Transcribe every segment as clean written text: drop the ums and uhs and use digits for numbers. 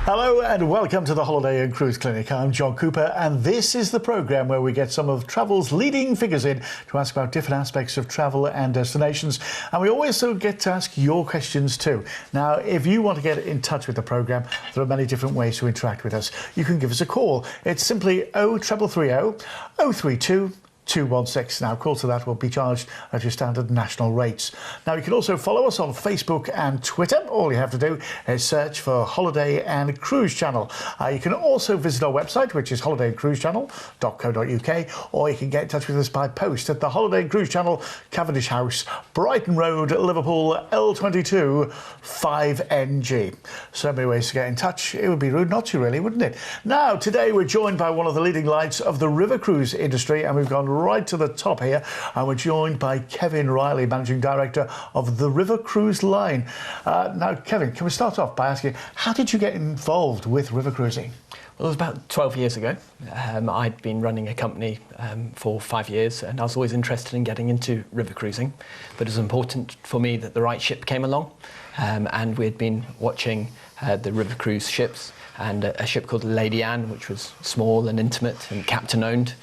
Hello and welcome to the Holiday and Cruise Clinic. I'm John Cooper and this is the programme where we get some of travel's leading figures in to ask about different aspects of travel and destinations. And we also get to ask your questions too. Now, if you want to get in touch with the programme, there are many different ways to interact with us. You can give us a call. It's simply 0330 032 216. Now, calls to that will be charged at your standard national rates. Now, you can also follow us on Facebook and Twitter. All you have to do is search for Holiday and Cruise Channel. You can also visit our website, which is holidayandcruisechannel.co.uk, or you can get in touch with us by post at the Holiday and Cruise Channel, Cavendish House, Brighton Road, Liverpool, L22 5NG. So many ways to get in touch. It would be rude not to, really, wouldn't it? Now, today we're joined by one of the leading lights of the river cruise industry, and we've gone right to the top here, and we're joined by Kevin Riley, Managing Director of the River Cruise Line. Now, Kevin, can we start off by asking, how did you get involved with river cruising? Well, it was about 12 years ago. I'd been running a company for 5 years, and I was always interested in getting into river cruising, but it was important for me that the right ship came along, and we'd been watching the river cruise ships, and a ship called Lady Anne, which was small and intimate and captain-owned,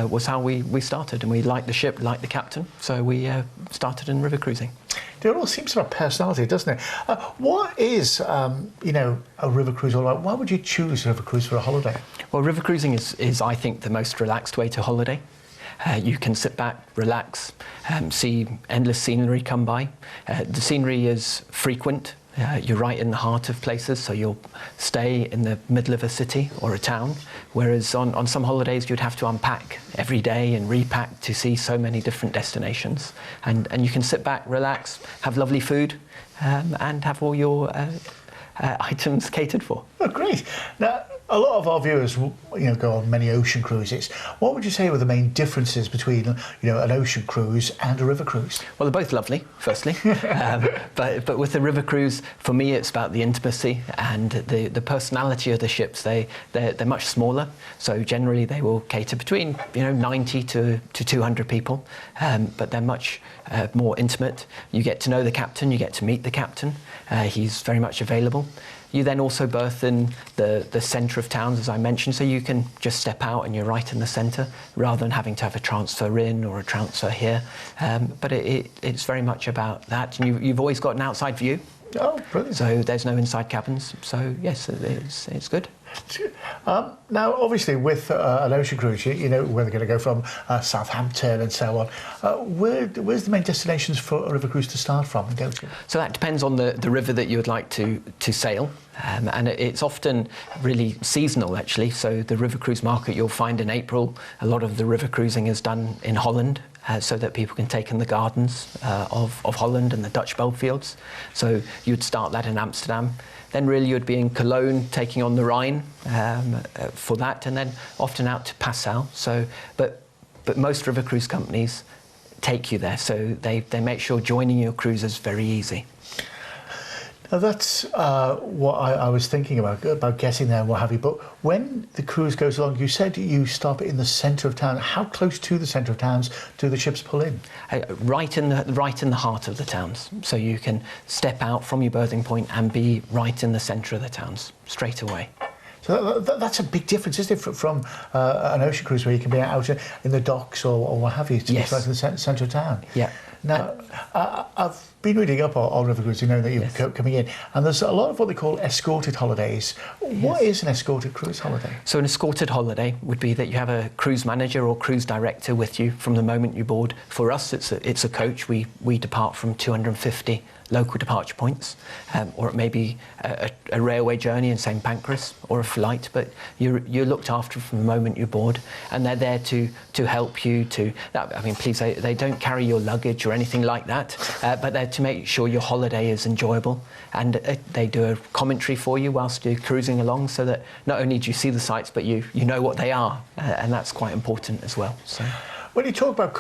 was how we started. And we liked the ship, liked the captain, so we started in river cruising. It all seems to have personality, doesn't it? What is, a river cruise all about? Why would you choose a river cruise for a holiday? Well, river cruising is I think, the most relaxed way to holiday. You can sit back, relax, see endless scenery come by. The scenery is frequent. You're right in the heart of places, so you'll stay in the middle of a city or a town, whereas on some holidays you'd have to unpack every day and repack to see so many different destinations. And you can sit back, relax, have lovely food, and have all your items catered for. Oh, great. Now, a lot of our viewers, go on many ocean cruises. What would you say were the main differences between, an ocean cruise and a river cruise? Well, they're both lovely, firstly. But with the river cruise, for me, it's about the intimacy and the personality of the ships. They're much smaller, so generally they will cater between 90 to 200 people, but they're much more intimate. You get to know the captain, you get to meet the captain. He's very much available. You then also berth in the centre of towns, as I mentioned, so you can just step out and you're right in the centre, rather than having to have a transfer in or a transfer here. But it's very much about that. And you've always got an outside view. Oh, brilliant. So there's no inside cabins. So, yes, it's good. Now, obviously, with an ocean cruise, where they're going to go from Southampton and so on. Where's the main destinations for a river cruise to start from and go to? So that depends on the river that you would like to sail. And it's often really seasonal, actually. So the river cruise market you'll find in April, a lot of the river cruising is done in Holland, so that people can take in the gardens of Holland and the Dutch Belfields. So you'd start that in Amsterdam. Then really you'd be in Cologne, taking on the Rhine for that, and then often out to Passau. So, but most river cruise companies take you there, so they make sure joining your cruise is very easy. Now that's what I was thinking about getting there and what have you. But when the cruise goes along, you said you stop in the centre of town. How close to the centre of towns do the ships pull in? Right in the heart of the towns. So you can step out from your berthing point and be right in the centre of the towns straight away. So that's a big difference, isn't it, from an ocean cruise where you can be out in the docks or what have you, to yes. be right in the centre of town. Yeah. Now, I've been reading up on river cruise, that you're yes. coming in, and there's a lot of what they call escorted holidays. What yes. is an escorted cruise holiday? So an escorted holiday would be that you have a cruise manager or cruise director with you from the moment you board. For us, it's a coach. We depart from 250 local departure points, or it may be a railway journey in St Pancras or a flight, but you're looked after from the moment you board, and they're there to help you please, they don't carry your luggage or anything like that, but they're to make sure your holiday is enjoyable, and they do a commentary for you whilst you're cruising along, so that not only do you see the sights, but you know what they are, and that's quite important as well. So. When you talk about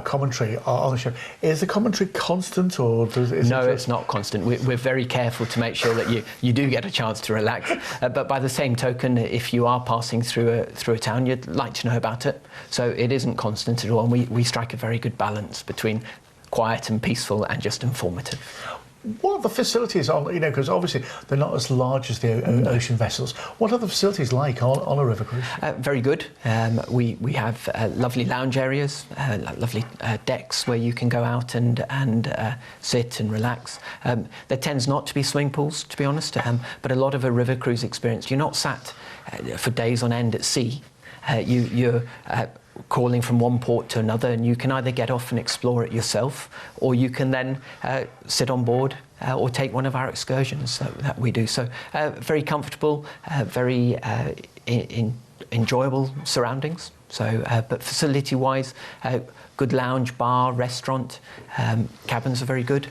commentary on the show, is the commentary constant or No, it's not constant. We're very careful to make sure that you do get a chance to relax. But by the same token, if you are passing through a town, you'd like to know about it. So it isn't constant at all, and we strike a very good balance between quiet and peaceful and just informative. What are the facilities on, because obviously they're not as large as the ocean vessels. What are the facilities like on a river cruise? Very good. We have lovely lounge areas, lovely decks where you can go out and sit and relax. There tends not to be swimming pools, to be honest, but a lot of a river cruise experience, you're not sat for days on end at sea. You're calling from one port to another, and you can either get off and explore it yourself, or you can then sit on board or take one of our excursions that we do. So very comfortable, very enjoyable surroundings. So, but facility-wise, good lounge, bar, restaurant, cabins are very good.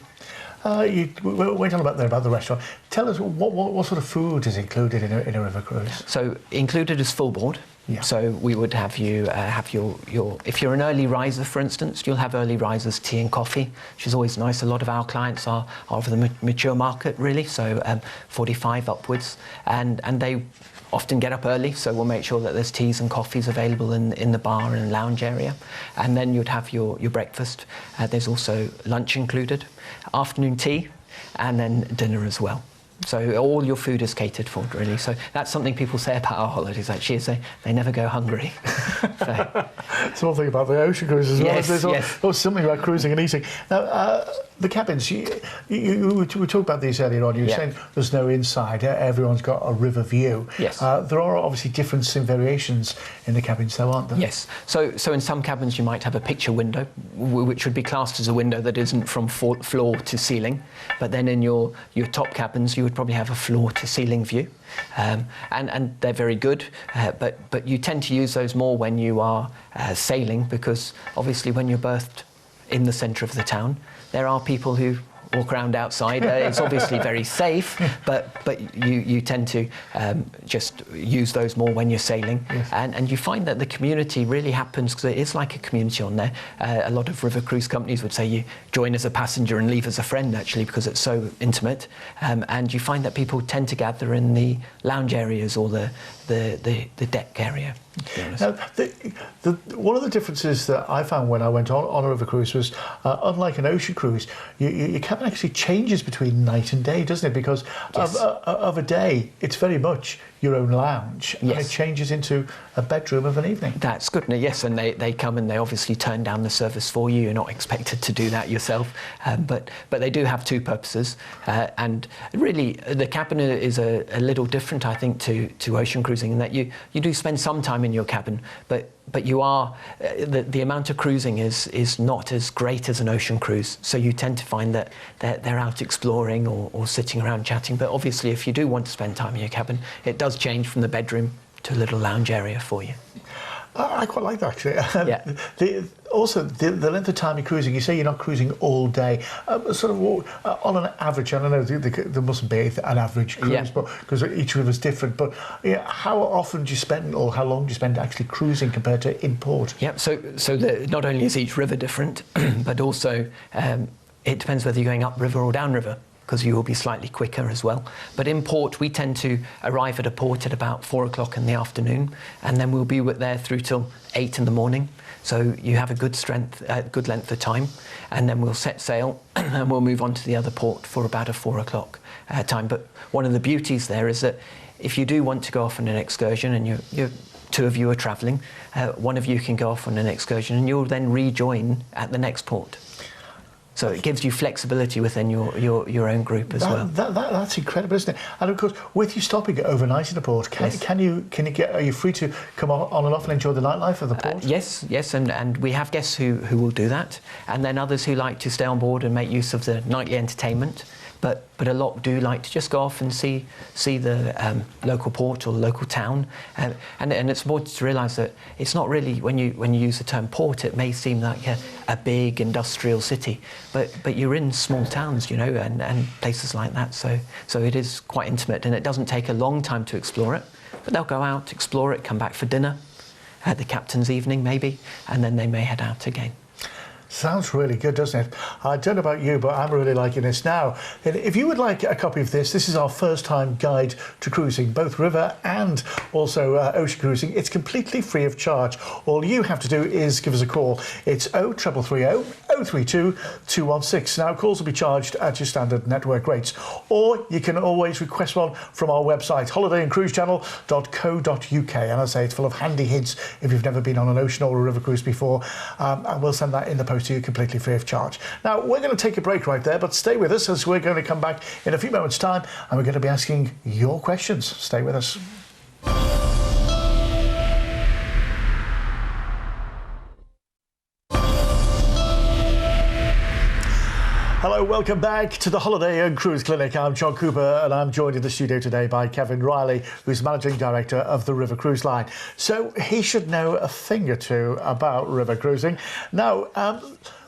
We're talking about the restaurant. Tell us what sort of food is included in a river cruise? So included is full board. Yeah. So we would have you have your if you're an early riser, for instance, you'll have early risers tea and coffee, which is always nice. A lot of our clients are of the mature market, really, so 45 upwards, and they often get up early, so we'll make sure that there's teas and coffees available in the bar and lounge area. And then you'd have your breakfast. There's also lunch included, afternoon tea, and then dinner as well. So all your food is catered for, really. So that's something people say about our holidays, actually, is they never go hungry. It's one thing about the ocean cruises as well. Yes, There's something about cruising and eating. Now, the cabins, we talked about these earlier on. You were saying there's no inside. Everyone's got a river view. Yes. There are obviously differences and variations in the cabins, though, aren't there? Yes. So in some cabins you might have a picture window, which would be classed as a window that isn't from floor to ceiling. But then in your top cabins, you would probably have a floor to ceiling view. And they're very good, but you tend to use those more when you are sailing, because obviously when you're berthed in the centre of the town, there are people who walk around outside. It's obviously very safe, but you tend to just use those more when you're sailing. Yes. And you find that the community really happens, because it is like a community on there. A lot of river cruise companies would say you join as a passenger and leave as a friend, actually, because it's so intimate. And you find that people tend to gather in the lounge areas or the deck area. Now, one of the differences that I found when I went on a river cruise was, unlike an ocean cruise, your cabin actually changes between night and day, doesn't it? Because Yes. of a day, it's very much your own lounge, and Yes. it changes into a bedroom of an evening. That's good. Yes, and they come and they obviously turn down the service for you. You're not expected to do that yourself, but they do have two purposes. And really, the cabin is a little different, I think, to ocean cruising, in that you do spend some time in your cabin, but you are the amount of cruising is not as great as an ocean cruise. So you tend to find that they're out exploring or sitting around chatting. But obviously, if you do want to spend time in your cabin, it does change from the bedroom to a little lounge area for you. I quite like that, actually. Yeah. The length of time you're cruising, you say you're not cruising all day. Sort of on an average, and I know there mustn't be an average cruise, Yeah. but because each river's different. But how often do you spend, or how long do you spend actually cruising compared to in port? Yep. So not only is each river different, but also it depends whether you're going upriver or downriver, because you will be slightly quicker as well. But in port, we tend to arrive at a port at about 4 o'clock in the afternoon, and then we'll be there through till 8 in the morning. So you have a good length of time, and then we'll set sail and we'll move on to the other port for about a 4 o'clock time. But one of the beauties there is that if you do want to go off on an excursion, and you're two of you are travelling, one of you can go off on an excursion, and you'll then rejoin at the next port. So it gives you flexibility within your own group as well. That's incredible, isn't it? And of course, with you stopping overnight in a port, are you free to come on and off and enjoy the nightlife of the port? Yes, and we have guests who will do that, and then others who like to stay on board and make use of the nightly entertainment. But a lot do like to just go off and see the local port or the local town, and it's important to realise that it's not really, when you use the term port, it may seem like a big industrial city, but you're in small towns, and places like that. So it is quite intimate, and it doesn't take a long time to explore it. But they'll go out, explore it, come back for dinner, the captain's evening maybe, and then they may head out again. Sounds really good, doesn't it? I don't know about you, but I'm really liking this now. If you would like a copy of this is our first time guide to cruising, both river and also ocean cruising. It's completely free of charge. All you have to do is give us a call. It's 0330 032 216. Now, calls will be charged at your standard network rates, or you can always request one from our website, holidayandcruisechannel.co.uk. And I say it's full of handy hints if you've never been on an ocean or a river cruise before. And we'll send that in the post to you completely free of charge. Now, we're going to take a break right there, but stay with us as we're going to come back in a few moments' time and we're going to be asking your questions. Stay with us. Hello, welcome back to the Holiday and Cruise Clinic. I'm John Cooper and I'm joined in the studio today by Kevin Riley, who's Managing Director of the River Cruise Line. So he should know a thing or two about river cruising. Now,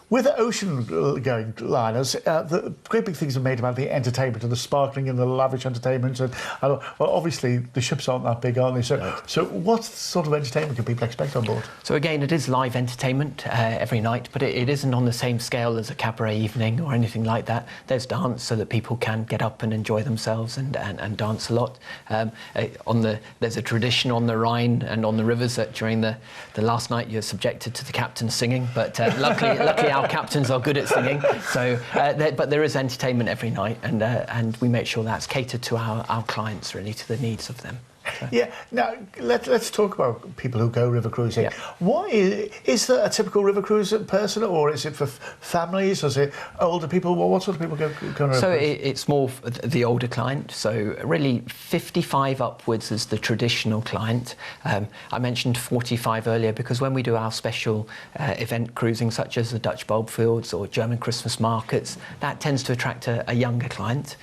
with ocean-going liners, the great big things are made about the entertainment and the sparkling and the lavish entertainment. And well, obviously, the ships aren't that big, aren't they? So what sort of entertainment can people expect on board? So again, it is live entertainment every night, but it isn't on the same scale as a cabaret evening or anything like that. There's dance so that people can get up and enjoy themselves and dance a lot. There's a tradition on the Rhine and on the rivers that during the last night you're subjected to the captain singing, but luckily our captains are good at singing. So, but there is entertainment every night, and we make sure that's catered to our clients, really, to the needs of them. So. Yeah. Now let's talk about people who go river cruising. Yeah. Why is there a typical river cruise person, or is it for families? Or is it older people? What sort of people go on a river So cruise? it's more the older client. So really, 55 upwards is the traditional client. I mentioned 45 earlier because when we do our special event cruising, such as the Dutch bulb fields or German Christmas markets, that tends to attract a younger client.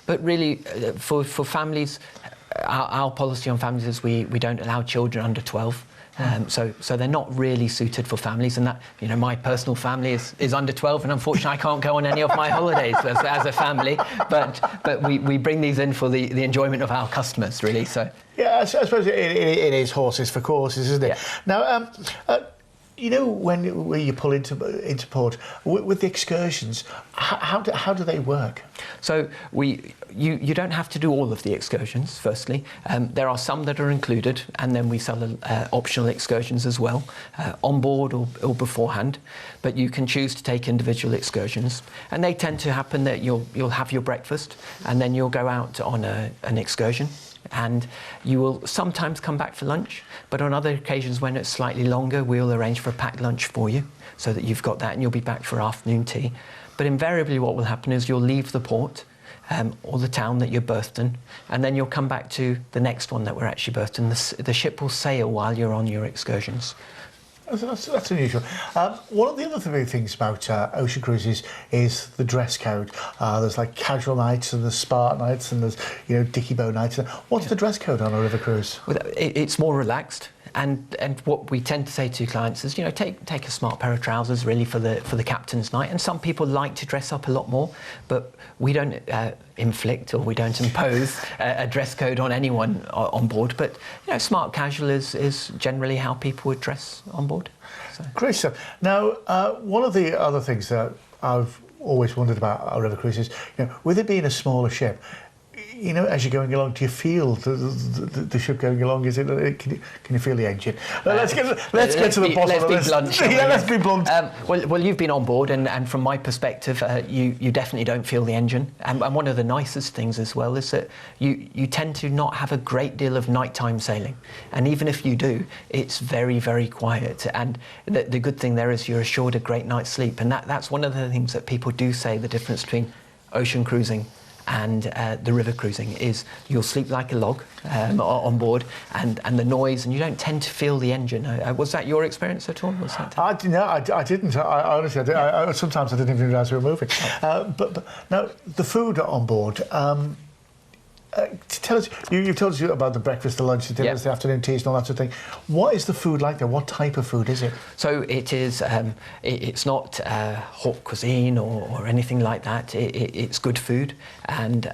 But really, for families. Our policy on families is we don't allow children under 12. So they're not really suited for families, and that, you know, my personal family is under 12, and unfortunately I can't go on any of my holidays as a family. But we bring these in for the enjoyment of our customers, really. So Yeah, I suppose it is horses for courses, isn't it? Yeah. Now, you know, when you pull into port with the excursions, how do they work? So you don't have to do all of the excursions. Firstly, there are some that are included, and then we sell optional excursions as well, on board or beforehand. But you can choose to take individual excursions, and they tend to happen that you'll have your breakfast, and then you'll go out on an excursion. And you will sometimes come back for lunch, but on other occasions when it's slightly longer, we'll arrange for a packed lunch for you so that you've got that and you'll be back for afternoon tea. But invariably what will happen is you'll leave the port or the town that you're berthed in, and then you'll come back to the next one that we're actually berthed in. The ship will sail while you're on your excursions. That's unusual. One of the other big things about ocean cruises is the dress code. There's like casual nights and there's spa nights and there's, you know, dicky bow nights. What's the dress code on a river cruise? Well, it's more relaxed. And what we tend to say to clients is, you know, take a smart pair of trousers really for the captain's night. And some people like to dress up a lot more, but we don't inflict or we don't impose a dress code on anyone on board. But, you know, smart casual is generally how people would dress on board. So. Great stuff. Now, one of the other things that I've always wondered about a river cruise is, you know, with it being a smaller ship, you know, as you're going along, do you feel the ship going along? Is it? Can you feel the engine? Let's get to the bottom of this. Blunt, yeah, let's be blunt. Well, you've been on board, and from my perspective, you definitely don't feel the engine. And one of the nicest things as well is that you tend to not have a great deal of nighttime sailing, and even if you do, it's very, very quiet. And the good thing there is you're assured a great night's sleep, and that's one of the things that people do say the difference between ocean cruising and the river cruising is you'll sleep like a log on board, and the noise, and you don't tend to feel the engine. Was that your experience at all? Was that? I didn't. I honestly, sometimes I didn't even realise we were moving. But now the food on board. Tell us, you've told us about the breakfast, the lunch, the dinners, the afternoon teas and all that sort of thing. What is the food like there? What type of food is it? So it is, it's not haute cuisine or anything like that. It's good food, and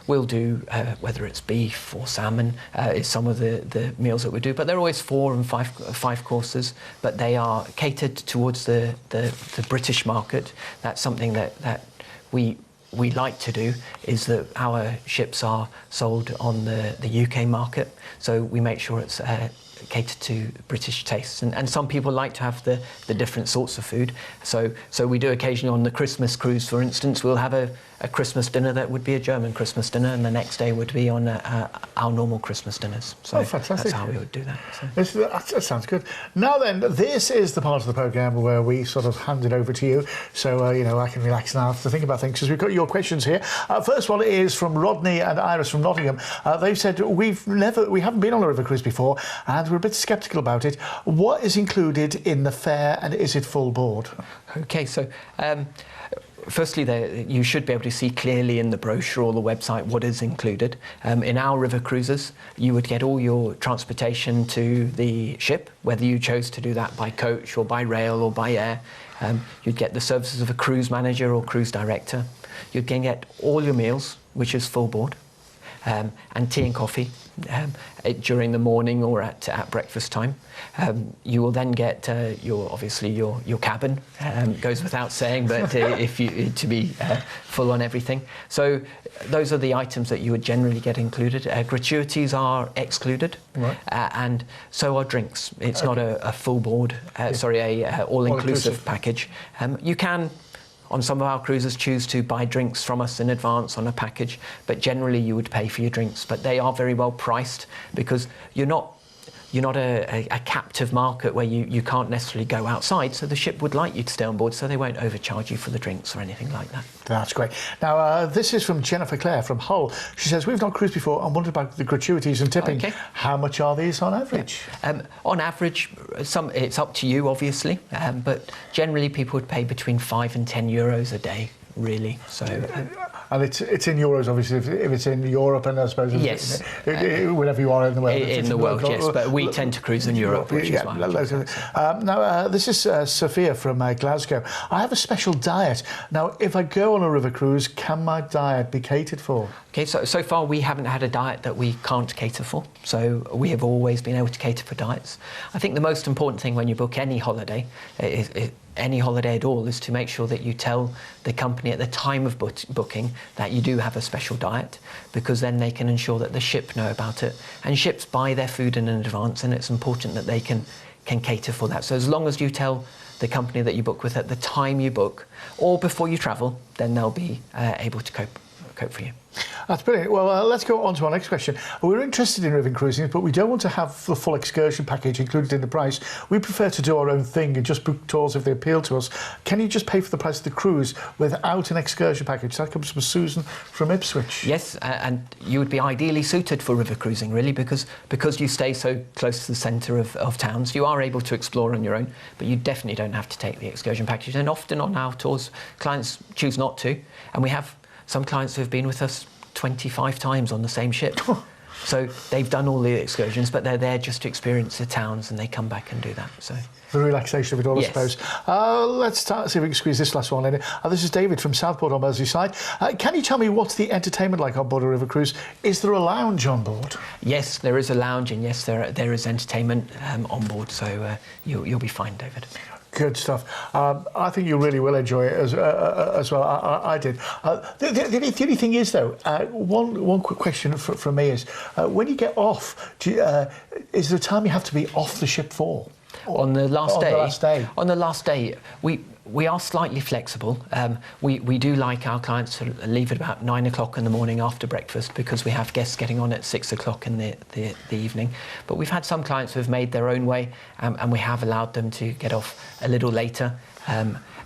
we'll do, whether it's beef or salmon, is some of the meals that we do, but they're always 4 and 5 courses, but they are catered towards the British market. That's something that we like to do, is that our ships are sold on the UK market, so we make sure it's catered to British tastes, and some people like to have the different sorts of food. So we do occasionally on the Christmas cruise, for instance, we'll have a Christmas dinner that would be a German Christmas dinner, and the next day would be on our normal Christmas dinners. So fantastic. That's how we would do that. So. That sounds good. Now then, this is the part of the programme where we sort of hand it over to you, so I can relax now to think about things, because we've got your questions here. First one is from Rodney and Iris from Nottingham. They've said, we haven't been on a river cruise before, and we're a bit sceptical about it. What is included in the fare, and is it full board? Okay, so firstly, you should be able to see clearly in the brochure or the website what is included. In our river cruises, you would get all your transportation to the ship, whether you chose to do that by coach or by rail or by air. You'd get the services of a cruise manager or cruise director. You'd get all your meals, which is full board, and tea and coffee during the morning or at breakfast time. You will then get your cabin, goes without saying, but if you to be full on everything. So those are the items that you would generally get included. Gratuities are excluded, right. And so are drinks. It's not a full board, all-inclusive package. You can, on some of our cruises, choose to buy drinks from us in advance on a package, but generally you would pay for your drinks. But they are very well priced, because you're not a captive market where you can't necessarily go outside, so the ship would like you to stay on board, so they won't overcharge you for the drinks or anything like that. That's great. Now, this is from Jennifer Clare from Hull. She says, we've not cruised before and wondered about the gratuities and tipping. Okay. How much are these on average? Yeah. On average, it's up to you, obviously, but generally people would pay between 5 and 10 euros a day, really. So. And it's in euros, obviously, if it's in Europe, and I suppose yes, wherever you are in the world. In the world, yes, but we tend to cruise in Europe, which is why. Now, this is Sophia from Glasgow. I have a special diet. Now, if I go on a river cruise, can my diet be catered for? Okay, so far we haven't had a diet that we can't cater for. So we have always been able to cater for diets. I think the most important thing when you book any holiday any holiday at all, is to make sure that you tell the company at the time of booking that you do have a special diet, because then they can ensure that the ship know about it. And ships buy their food in advance, and it's important that they can cater for that. So as long as you tell the company that you book with at the time you book, or before you travel, then they'll be able to cope for you. That's brilliant. Well, let's go on to our next question. We're interested in river cruising, but we don't want to have the full excursion package included in the price. We prefer to do our own thing and just book tours if they appeal to us. Can you just pay for the price of the cruise without an excursion package? That comes from Susan from Ipswich. Yes, and you would be ideally suited for river cruising, really, because you stay so close to the centre of towns. You are able to explore on your own, but you definitely don't have to take the excursion package. And often on our tours, clients choose not to, and we have some clients who have been with us 25 times on the same ship. So they've done all the excursions, but they're there just to experience the towns, and they come back and do that. So the relaxation of it all, yes. I suppose. Let's see if we can squeeze this last one in. This is David from Southport on Merseyside. Can you tell me what's the entertainment like on board a river cruise? Is there a lounge on board? Yes, there is a lounge, and yes, there is entertainment on board. So you'll be fine, David. Good stuff. I think you really will enjoy it as well. I did. The only thing is, though, one quick question from me is, when you get off, is there a time you have to be off the ship for? On the last day? On the last day, we are slightly flexible. We do like our clients to leave at about 9 o'clock in the morning after breakfast, because we have guests getting on at 6 o'clock in the evening. But we've had some clients who have made their own way, and we have allowed them to get off a little later.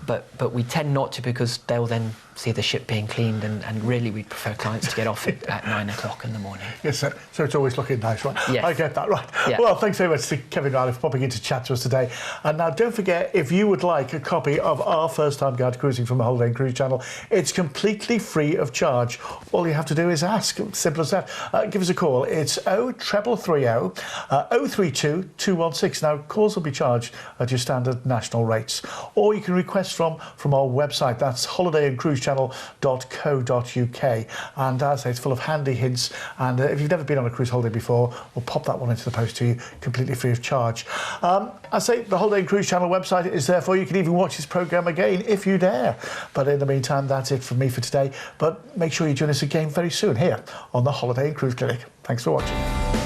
But we tend not to, because they'll then see the ship being cleaned, and really we'd prefer clients to get off at 9 o'clock in the morning. Yes, sir. So it's always looking nice, right? Yes. I get that, right. Yeah. Well, thanks very much to Kevin Riley for popping in to chat to us today. And now don't forget, if you would like a copy of our First Time Guide to Cruising from the Holiday and Cruise channel, it's completely free of charge. All you have to do is ask. Simple as that. Give us a call. It's 0330 032 216. Now, calls will be charged at your standard national rates. Or you can request from our website. That's holidayandcruisechannel.co.uk. And as I say, it's full of handy hints. And if you've never been on a cruise holiday before, we'll pop that one into the post to you completely free of charge. I say the Holiday and Cruise channel website is there for you. You can even watch this programme again if you dare. But in the meantime, that's it from me for today. But make sure you join us again very soon here on the Holiday and Cruise Clinic. Thanks for watching.